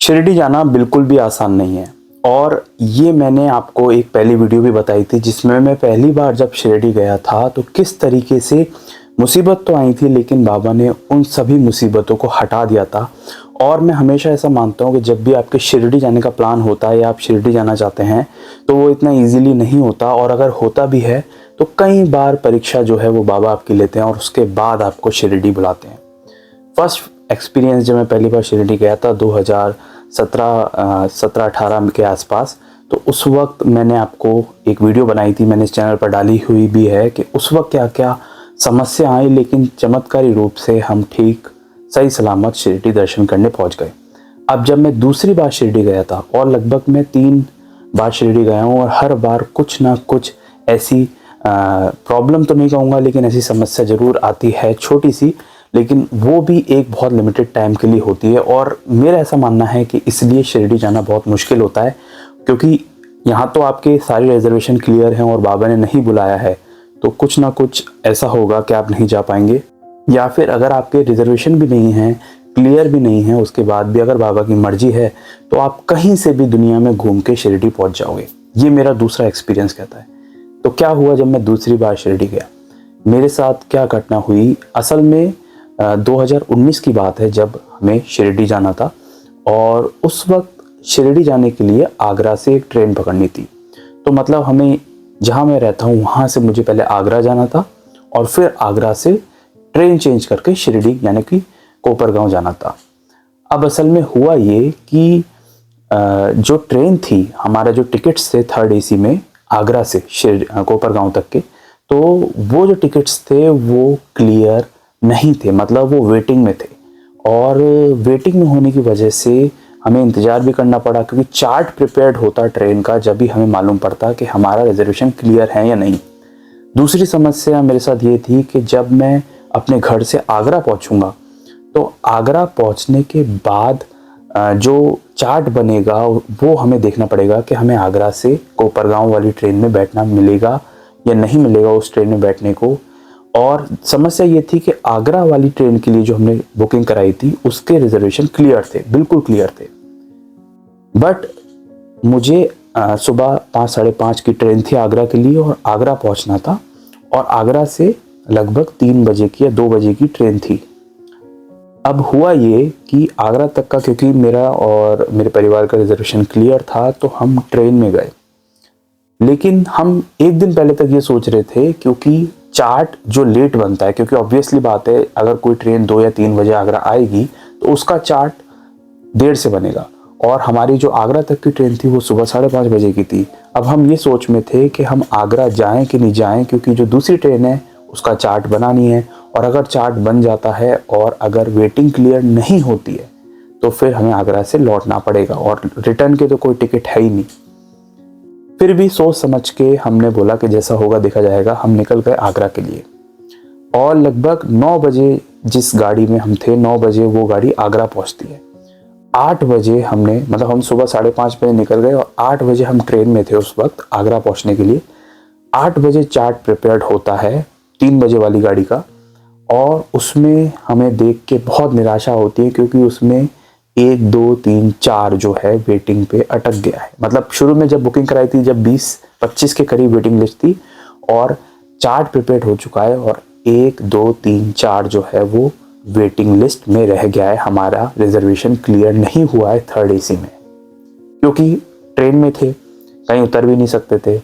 शिरडी जाना बिल्कुल भी आसान नहीं है और ये मैंने आपको एक पहली वीडियो भी बताई थी जिसमें मैं पहली बार जब शिरडी गया था तो किस तरीके से मुसीबत तो आई थी, लेकिन बाबा ने उन सभी मुसीबतों को हटा दिया था। और मैं हमेशा ऐसा मानता हूँ कि जब भी आपके शिरडी जाने का प्लान होता है या आप शिरडी जाना चाहते हैं तो वो इतना ईजीली नहीं होता, और अगर होता भी है तो कई बार परीक्षा जो है वो बाबा आपकी लेते हैं और उसके बाद आपको शिरडी बुलाते हैं। फर्स्ट एक्सपीरियंस जब मैं पहली बार शिरडी गया था 2017-18 के आसपास, तो उस वक्त मैंने आपको एक वीडियो बनाई थी, मैंने इस चैनल पर डाली हुई भी है कि उस वक्त क्या क्या समस्या आई, लेकिन चमत्कारी रूप से हम ठीक सही सलामत शिरडी दर्शन करने पहुंच गए। अब जब मैं दूसरी बार शिरडी गया था, और लगभग मैं 3 बार शिरडी गया हूँ, और हर बार कुछ ना कुछ ऐसी प्रॉब्लम तो नहीं कहूँगा, लेकिन ऐसी समस्या ज़रूर आती है, छोटी सी, लेकिन वो भी एक बहुत लिमिटेड टाइम के लिए होती है। और मेरा ऐसा मानना है कि इसलिए शिरडी जाना बहुत मुश्किल होता है, क्योंकि यहाँ तो आपके सारी रिजर्वेशन क्लियर हैं और बाबा ने नहीं बुलाया है, तो कुछ ना कुछ ऐसा होगा कि आप नहीं जा पाएंगे, या फिर अगर आपके रिजर्वेशन भी नहीं हैं, क्लियर भी नहीं है, उसके बाद भी अगर बाबा की मर्जी है तो आप कहीं से भी दुनिया में घूम के शिरडी पहुँच जाओगे। ये मेरा दूसरा एक्सपीरियंस कहता है। तो क्या हुआ जब मैं दूसरी बार शिरडी गया, मेरे साथ क्या घटना हुई। असल में 2019 की बात है जब हमें शिरडी जाना था, और उस वक्त शिरडी जाने के लिए आगरा से एक ट्रेन पकड़नी थी। तो मतलब हमें, जहाँ मैं रहता हूँ वहाँ से मुझे पहले आगरा जाना था और फिर आगरा से ट्रेन चेंज करके शिरडी यानी कि कोपरगांव जाना था। अब असल में हुआ ये कि जो ट्रेन थी, हमारा जो टिकट्स थे 3rd AC में आगरा से कोपरगांव तक के, तो वो जो टिकट्स थे वो क्लियर नहीं थे, मतलब वो वेटिंग में थे। और वेटिंग में होने की वजह से हमें इंतज़ार भी करना पड़ा, क्योंकि चार्ट प्रिपेयर्ड होता ट्रेन का, जब भी हमें मालूम पड़ता कि हमारा रिजर्वेशन क्लियर है या नहीं। दूसरी समस्या मेरे साथ ये थी कि जब मैं अपने घर से आगरा पहुंचूंगा, तो आगरा पहुंचने के बाद जो चार्ट बनेगा वो हमें देखना पड़ेगा कि हमें आगरा से कोपरगांव वाली ट्रेन में बैठना मिलेगा या नहीं मिलेगा उस ट्रेन में बैठने को। और समस्या ये थी कि आगरा वाली ट्रेन के लिए जो हमने बुकिंग कराई थी उसके रिजर्वेशन क्लियर थे, बिल्कुल क्लियर थे। बट मुझे सुबह 5 साढ़े 5 की ट्रेन थी आगरा के लिए, और आगरा पहुंचना था, और आगरा से लगभग 3 बजे की या 2 बजे की ट्रेन थी। अब हुआ ये कि आगरा तक का, क्योंकि मेरा और मेरे परिवार का रिजर्वेशन क्लियर था, तो हम ट्रेन में गए। लेकिन हम एक दिन पहले तक ये सोच रहे थे, क्योंकि चार्ट जो लेट बनता है, क्योंकि ऑब्वियसली बात है अगर कोई ट्रेन 2 या 3 बजे आगरा आएगी तो उसका चार्ट देर से बनेगा, और हमारी जो आगरा तक की ट्रेन थी वो सुबह 5:30 बजे की थी। अब हम ये सोच में थे कि हम आगरा जाएं कि नहीं जाएं, क्योंकि जो दूसरी ट्रेन है उसका चार्ट बना नहीं है, और अगर चार्ट बन जाता है और अगर वेटिंग क्लियर नहीं होती है तो फिर हमें आगरा से लौटना पड़ेगा, और रिटर्न के तो कोई टिकट है ही नहीं। फिर भी सोच समझ के हमने बोला कि जैसा होगा देखा जाएगा। हम निकल गए आगरा के लिए, और लगभग 9 बजे जिस गाड़ी में हम थे, 9 बजे वो गाड़ी आगरा पहुंचती है। 8 बजे हमने, मतलब हम सुबह 5:30 बजे निकल गए, और 8 बजे हम ट्रेन में थे उस वक्त आगरा पहुंचने के लिए। 8 बजे चार्ट प्रिपेयर्ड होता है 3 बजे वाली गाड़ी का, और उसमें हमें देख के बहुत निराशा होती है, क्योंकि उसमें 1 2 3 4 जो है वेटिंग पे अटक गया है। मतलब शुरू में जब बुकिंग कराई थी, जब 20-25 के करीब वेटिंग लिस्ट थी, और चार्ट प्रिपेयर्ड हो चुका है, और 1 2 3 4 जो है वो वेटिंग लिस्ट में रह गया है। हमारा रिजर्वेशन क्लियर नहीं हुआ है 3rd AC में, क्योंकि ट्रेन में थे, कहीं उतर भी नहीं सकते थे।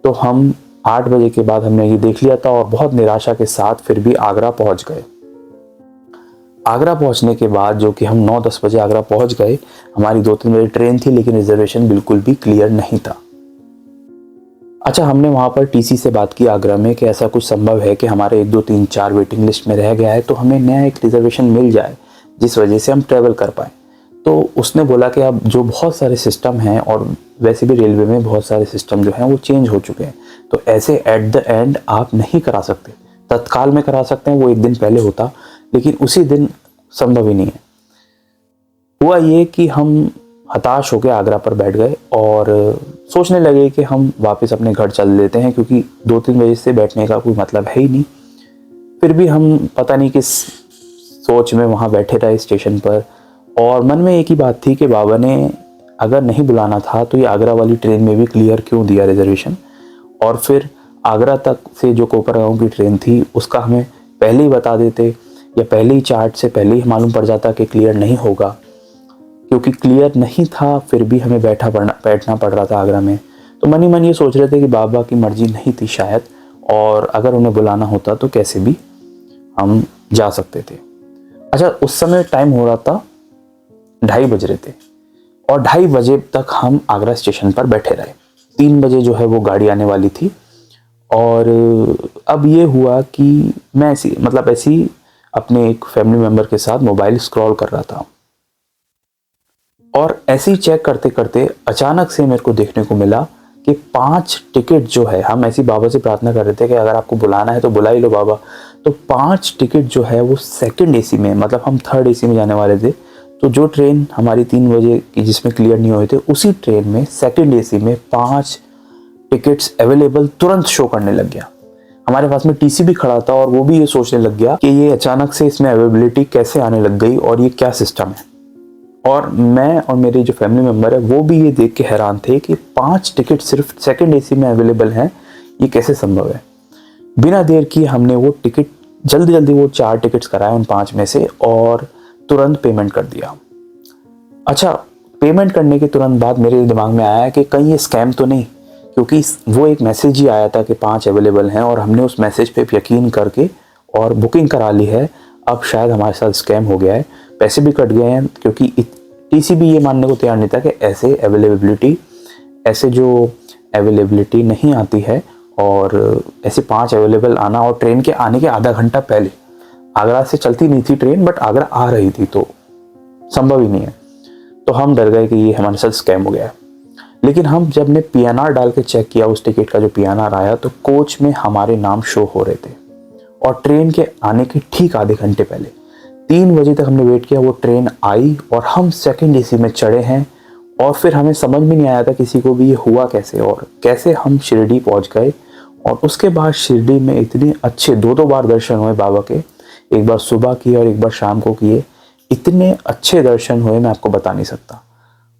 तो हम 8 बजे के बाद हमने ये देख लिया था, और बहुत निराशा के साथ फिर भी आगरा पहुंच गए। आगरा पहुंचने के बाद, जो कि हम 9-10 बजे आगरा पहुंच गए, हमारी 2-3 बजे ट्रेन थी, लेकिन रिजर्वेशन बिल्कुल भी क्लियर नहीं था। अच्छा, हमने वहाँ पर TC से बात की आगरा में कि ऐसा कुछ संभव है कि हमारे 1 2 3 4 वेटिंग लिस्ट में रह गया है, तो हमें नया एक रिजर्वेशन मिल जाए जिस वजह से हम ट्रैवल कर पाएँ। तो उसने बोला कि अब जो बहुत सारे सिस्टम हैं, और वैसे भी रेलवे में बहुत सारे सिस्टम जो हैं वो चेंज हो चुके हैं, तो ऐसे एट द एंड आप नहीं करा सकते। तत्काल में करा सकते हैं, वो एक दिन पहले होता, लेकिन उसी दिन संभव ही नहीं है। हुआ ये कि हम हताश होकर आगरा पर बैठ गए और सोचने लगे कि हम वापस अपने घर चल लेते हैं, क्योंकि 2-3 बजे से बैठने का कोई मतलब है ही नहीं। फिर भी हम पता नहीं किस सोच में वहाँ बैठे रहे स्टेशन पर, और मन में एक ही बात थी कि बाबा ने अगर नहीं बुलाना था तो ये आगरा वाली ट्रेन में भी क्लियर क्यों दिया रिजर्वेशन, और फिर आगरा तक से जो कोपरगांव की ट्रेन थी उसका हमें पहले ही बता देते, या पहले ही चार्ट से पहले ही मालूम पड़ जाता कि क्लियर नहीं होगा। क्योंकि क्लियर नहीं था फिर भी हमें बैठना पड़ रहा था आगरा में। तो मन ही मन ये सोच रहे थे कि बाबा की मर्जी नहीं थी शायद, और अगर उन्हें बुलाना होता तो कैसे भी हम जा सकते थे। अच्छा, उस समय टाइम हो रहा था 2:30 बज रहे थे, और 2:30 बजे तक हम आगरा स्टेशन पर बैठे रहे। 3 बजे जो है वो गाड़ी आने वाली थी। और अब ये हुआ कि मैं ऐसी अपने एक फैमिली मेम्बर के साथ मोबाइल स्क्रॉल कर रहा था, और ऐसे ही चेक करते करते अचानक से मेरे को देखने को मिला कि 5 टिकट जो है, हम ऐसी बाबा से प्रार्थना कर रहे थे कि अगर आपको बुलाना है तो बुला ही लो बाबा, तो 5 टिकट जो है वो सेकंड एसी में, मतलब हम थर्ड एसी में जाने वाले थे। तो जो ट्रेन हमारी 3 बजे की जिसमें क्लियर नहीं हुए थे, उसी ट्रेन में सेकंड एसी में 5 टिकट्स अवेलेबल तुरंत शो करने लग गया। हमारे पास में टीसी भी खड़ा था, और वो भी ये सोचने लग गया कि ये अचानक से इसमें अवेलेबिलिटी कैसे आने लग गई और ये क्या सिस्टम है। और मैं और मेरे जो फैमिली मेम्बर है वो भी ये देख के हैरान थे कि 5 टिकट सिर्फ सेकंड एसी में अवेलेबल हैं, ये कैसे संभव है। बिना देर किए हमने वो टिकट जल्दी जल्दी वो 4 टिकट्स कराए उन 5 में से, और तुरंत पेमेंट कर दिया। अच्छा, पेमेंट करने के तुरंत बाद मेरे दिमाग में आया कि कहीं ये स्कैम तो नहीं, क्योंकि वो एक मैसेज ही आया था कि 5 अवेलेबल हैं, और हमने उस मैसेज पे यकीन करके और बुकिंग करा ली है। अब शायद हमारे साथ स्कैम हो गया है, पैसे भी कट गए हैं, क्योंकि टीसी भी ये मानने को तैयार नहीं था कि ऐसे जो अवेलेबिलिटी नहीं आती है, और ऐसे 5 अवेलेबल आना, और ट्रेन के आने के आधा घंटा पहले। आगरा से चलती नहीं थी ट्रेन, बट आगरा आ रही थी, तो संभव ही नहीं है। तो हम डर गए कि ये हमारे साथ स्कैम हो गया है। लेकिन हम जब ने पीएनआर डाल के चेक किया, उस टिकट का जो पीएनआर आया, तो कोच में हमारे नाम शो हो रहे थे, और ट्रेन के आने के ठीक आधे घंटे पहले 3 बजे तक हमने वेट किया। वो ट्रेन आई और हम सेकंड एसी में चढ़े हैं, और फिर हमें समझ में नहीं आया था किसी को भी ये हुआ कैसे, और कैसे हम शिरडी पहुंच गए। और उसके बाद शिरडी में इतने अच्छे 2-2 बार दर्शन हुए बाबा के, एक बार सुबह किए और एक बार शाम को किए। इतने अच्छे दर्शन हुए मैं आपको बता नहीं सकता।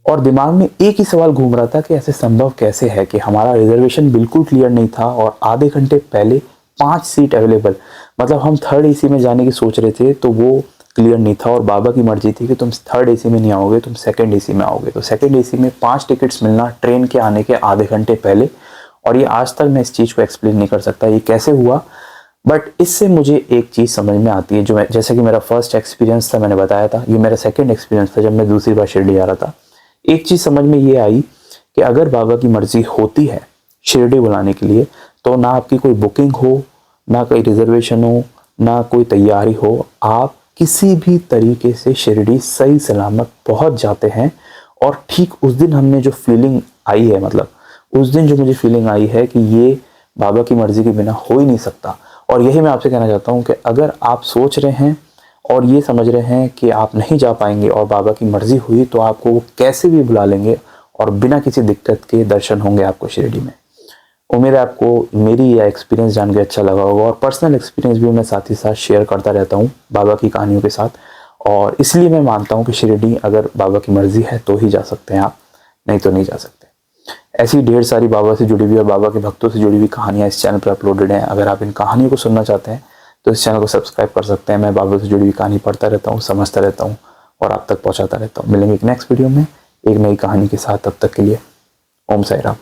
और दिमाग में एक ही सवाल घूम रहा था कि ऐसे संभव कैसे है कि हमारा रिजर्वेशन बिल्कुल क्लियर नहीं था, और आधे घंटे पहले 5 सीट अवेलेबल, मतलब हम थर्ड एसी में जाने की सोच रहे थे तो वो क्लियर नहीं था, और बाबा की मर्जी थी कि तुम थर्ड एसी में नहीं आओगे, तुम सेकंड एसी में आओगे। तो सेकंड एसी में 5 टिकट्स मिलना ट्रेन के आने के आधे घंटे पहले, और ये आज तक मैं इस चीज़ को एक्सप्लेन नहीं कर सकता ये कैसे हुआ। बट इससे मुझे एक चीज़ समझ में आती है, जो जैसे कि मेरा फर्स्ट एक्सपीरियंस था, मैंने बताया था, ये मेरा सेकंड एक्सपीरियंस था जब मैं दूसरी बार शिरडी जा रहा था। एक चीज़ समझ में ये आई कि अगर बाबा की मर्जी होती है शिरडी बुलाने के लिए, तो ना आपकी कोई बुकिंग हो, ना कोई रिजर्वेशन हो, ना कोई तैयारी हो, आप किसी भी तरीके से शिरडी सही सलामत पहुंच जाते हैं। और ठीक उस दिन हमने जो फीलिंग आई है, मतलब उस दिन जो मुझे फीलिंग आई है कि ये बाबा की मर्जी के बिना हो ही नहीं सकता। और यही मैं आपसे कहना चाहता हूँ कि अगर आप सोच रहे हैं और ये समझ रहे हैं कि आप नहीं जा पाएंगे और बाबा की मर्जी हुई तो आपको वो कैसे भी बुला लेंगे, और बिना किसी दिक्कत के दर्शन होंगे आपको शिरडी में। उम्मीद है आपको मेरी यह एक्सपीरियंस जान के अच्छा लगा होगा, और पर्सनल एक्सपीरियंस भी मैं साथ ही साथ शेयर करता रहता हूँ बाबा की कहानियों के साथ। और इसलिए मैं मानता हूँ कि शिरडी अगर बाबा की मर्जी है तो ही जा सकते हैं आप, नहीं तो नहीं जा सकते। ऐसी ढेर सारी बाबा से जुड़ी हुई और बाबा के भक्तों से जुड़ी हुई कहानियाँ इस चैनल पर अपलोडेड हैं। अगर आप इन कहानियों को सुनना चाहते हैं तो इस चैनल को सब्सक्राइब कर सकते हैं। मैं बाबा से जुड़ी हुई कहानी पढ़ता रहता हूँ, समझता रहता हूँ और आप तक पहुँचाता रहता हूँ। मिलेंगे एक नेक्स्ट वीडियो में एक नई कहानी के साथ, तब तक के लिए ओम साई राम।